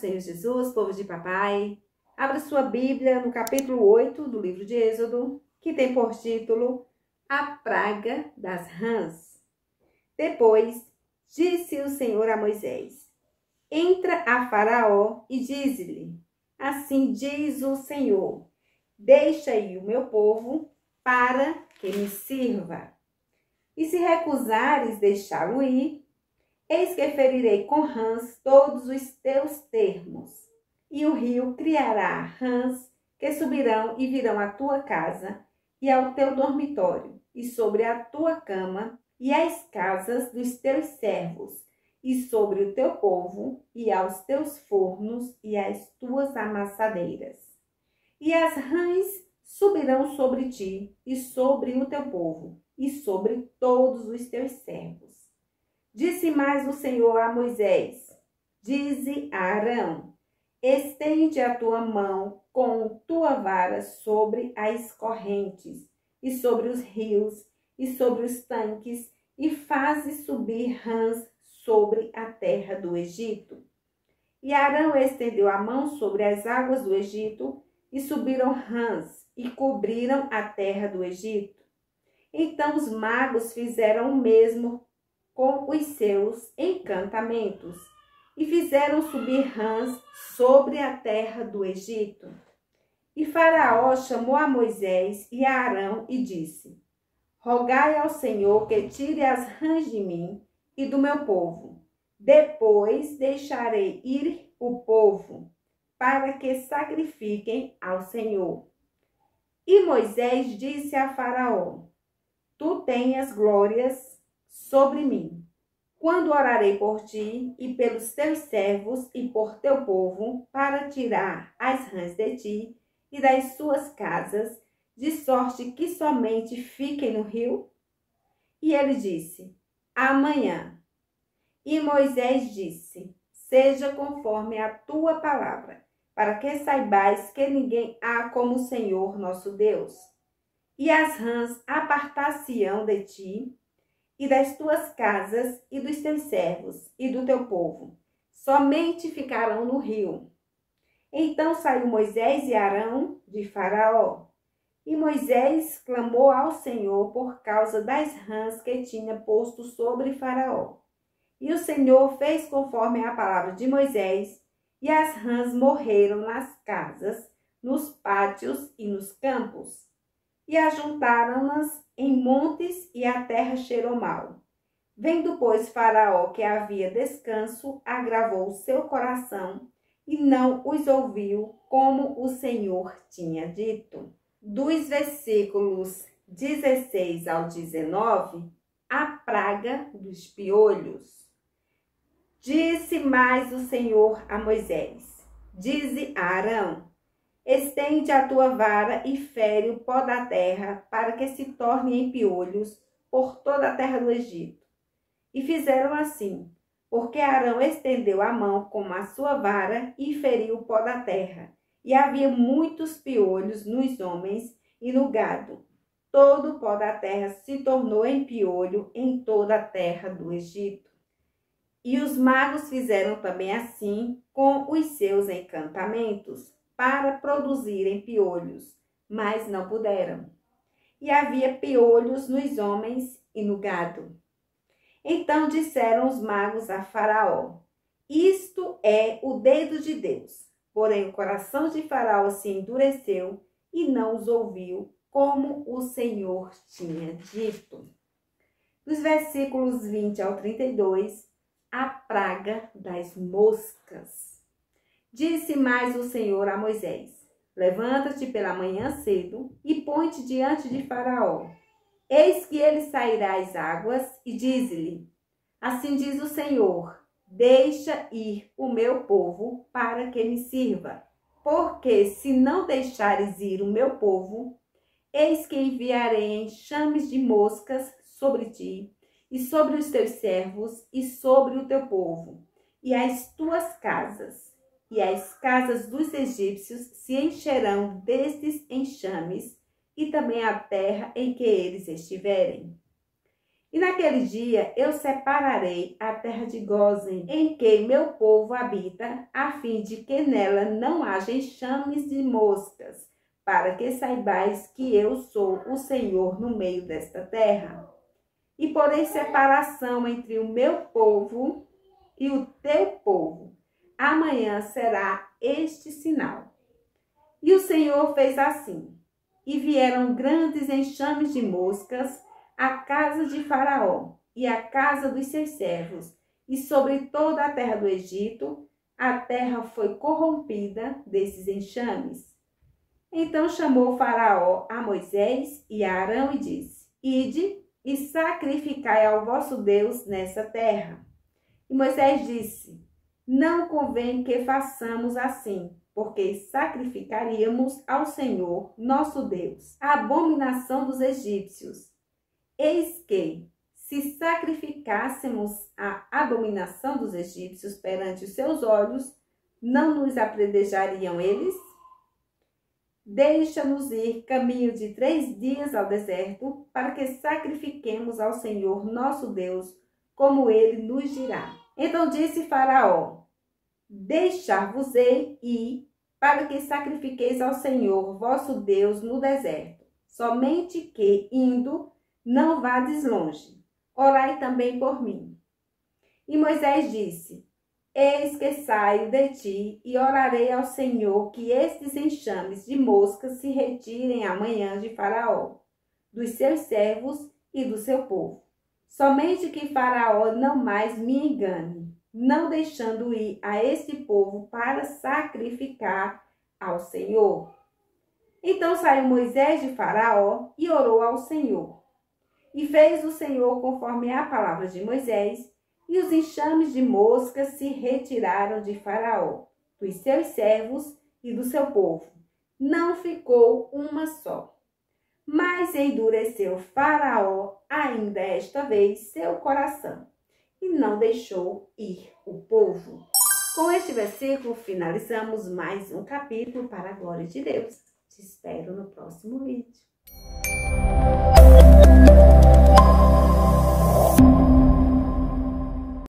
Senhor Jesus, povo de papai. Abra sua Bíblia no capítulo 8 do livro de Êxodo, que tem por título A Praga das Rãs. Depois disse o Senhor a Moisés: Entra a Faraó e dize-lhe: Assim diz o Senhor, deixa ir o meu povo para que me sirva. E se recusares deixá-lo ir, eis que ferirei com rãs todos os teus termos, e o rio criará rãs que subirão e virão à tua casa e ao teu dormitório, e sobre a tua cama e as casas dos teus servos, e sobre o teu povo, e aos teus fornos e às tuas amassadeiras. E as rãs subirão sobre ti, e sobre o teu povo, e sobre todos os teus servos. Disse mais o Senhor a Moisés: Dize a Arão: Estende a tua mão com tua vara sobre as correntes, e sobre os rios, e sobre os tanques, e faze subir rãs sobre a terra do Egito. E Arão estendeu a mão sobre as águas do Egito, e subiram rãs, e cobriram a terra do Egito. Então os magos fizeram o mesmo com os seus encantamentos, e fizeram subir rãs sobre a terra do Egito. E Faraó chamou a Moisés e a Arão e disse: Rogai ao Senhor que tire as rãs de mim e do meu povo. Depois deixarei ir o povo, para que sacrifiquem ao Senhor. E Moisés disse a Faraó: Tu tenhas glórias sobre mim, quando orarei por ti e pelos teus servos e por teu povo, para tirar as rãs de ti e das suas casas, de sorte que somente fiquem no rio? E ele disse: Amanhã. E Moisés disse: Seja conforme a tua palavra, para que saibais que ninguém há como o Senhor nosso Deus. E as rãs apartar-se-ão de ti, e das tuas casas, e dos teus servos, e do teu povo, somente ficarão no rio. Então saiu Moisés e Arão de Faraó. E Moisés clamou ao Senhor por causa das rãs que tinha posto sobre Faraó. E o Senhor fez conforme a palavra de Moisés, e as rãs morreram nas casas, nos pátios e nos campos. E ajuntaram-nas em montes, e a terra cheirou mal. Vendo, pois, Faraó que havia descanso, agravou o seu coração, e não os ouviu, como o Senhor tinha dito. Dos versículos 16 ao 19, a praga dos piolhos. Disse mais o Senhor a Moisés: Dize a Arão: Estende a tua vara e fere o pó da terra, para que se torne em piolhos por toda a terra do Egito. E fizeram assim, porque Arão estendeu a mão com a sua vara e feriu o pó da terra. E havia muitos piolhos nos homens e no gado. Todo o pó da terra se tornou em piolho em toda a terra do Egito. E os magos fizeram também assim com os seus encantamentos, para produzirem piolhos, mas não puderam. E havia piolhos nos homens e no gado. Então disseram os magos a Faraó: Isto é o dedo de Deus. Porém o coração de Faraó se endureceu e não os ouviu, como o Senhor tinha dito. Dos versículos 20 ao 32, a praga das moscas. Disse mais o Senhor a Moisés: Levanta-te pela manhã cedo e põe-te diante de Faraó. Eis que ele sairá às águas, e dize-lhe: Assim diz o Senhor: Deixa ir o meu povo para que me sirva. Porque se não deixares ir o meu povo, eis que enviarei enxames de moscas sobre ti, e sobre os teus servos, e sobre o teu povo, e as tuas casas. E as casas dos egípcios se encherão destes enxames, e também a terra em que eles estiverem. E naquele dia eu separarei a terra de Gósen, em que meu povo habita, a fim de que nela não haja enxames de moscas, para que saibais que eu sou o Senhor no meio desta terra. E porém separação entre o meu povo e o teu povo. Amanhã será este sinal. E o Senhor fez assim. E vieram grandes enxames de moscas à casa de Faraó e à casa dos seus servos, e sobre toda a terra do Egito, a terra foi corrompida desses enxames. Então chamou Faraó a Moisés e a Arão e disse: Ide e sacrificai ao vosso Deus nessa terra. E Moisés disse: Não convém que façamos assim, porque sacrificaríamos ao Senhor, nosso Deus, a abominação dos egípcios. Eis que, se sacrificássemos a abominação dos egípcios perante os seus olhos, não nos apredejariam eles? Deixa-nos ir caminho de 3 dias ao deserto, para que sacrifiquemos ao Senhor nosso Deus, como ele nos dirá. Então disse Faraó: Deixar-vos-ei ir, para que sacrifiqueis ao Senhor vosso Deus no deserto. Somente que, indo, não vades longe. Orai também por mim. E Moisés disse: Eis que saio de ti e orarei ao Senhor que estes enxames de moscas se retirem amanhã de Faraó, dos seus servos e do seu povo. Somente que Faraó não mais me engane, não deixando ir a este povo para sacrificar ao Senhor. Então saiu Moisés de Faraó e orou ao Senhor. E fez o Senhor conforme a palavra de Moisés, e os enxames de moscas se retiraram de Faraó, dos seus servos e do seu povo. Não ficou uma só. Mas endureceu Faraó ainda esta vez seu coração, e não deixou ir o povo. Com este versículo, finalizamos mais um capítulo para a glória de Deus. Te espero no próximo vídeo.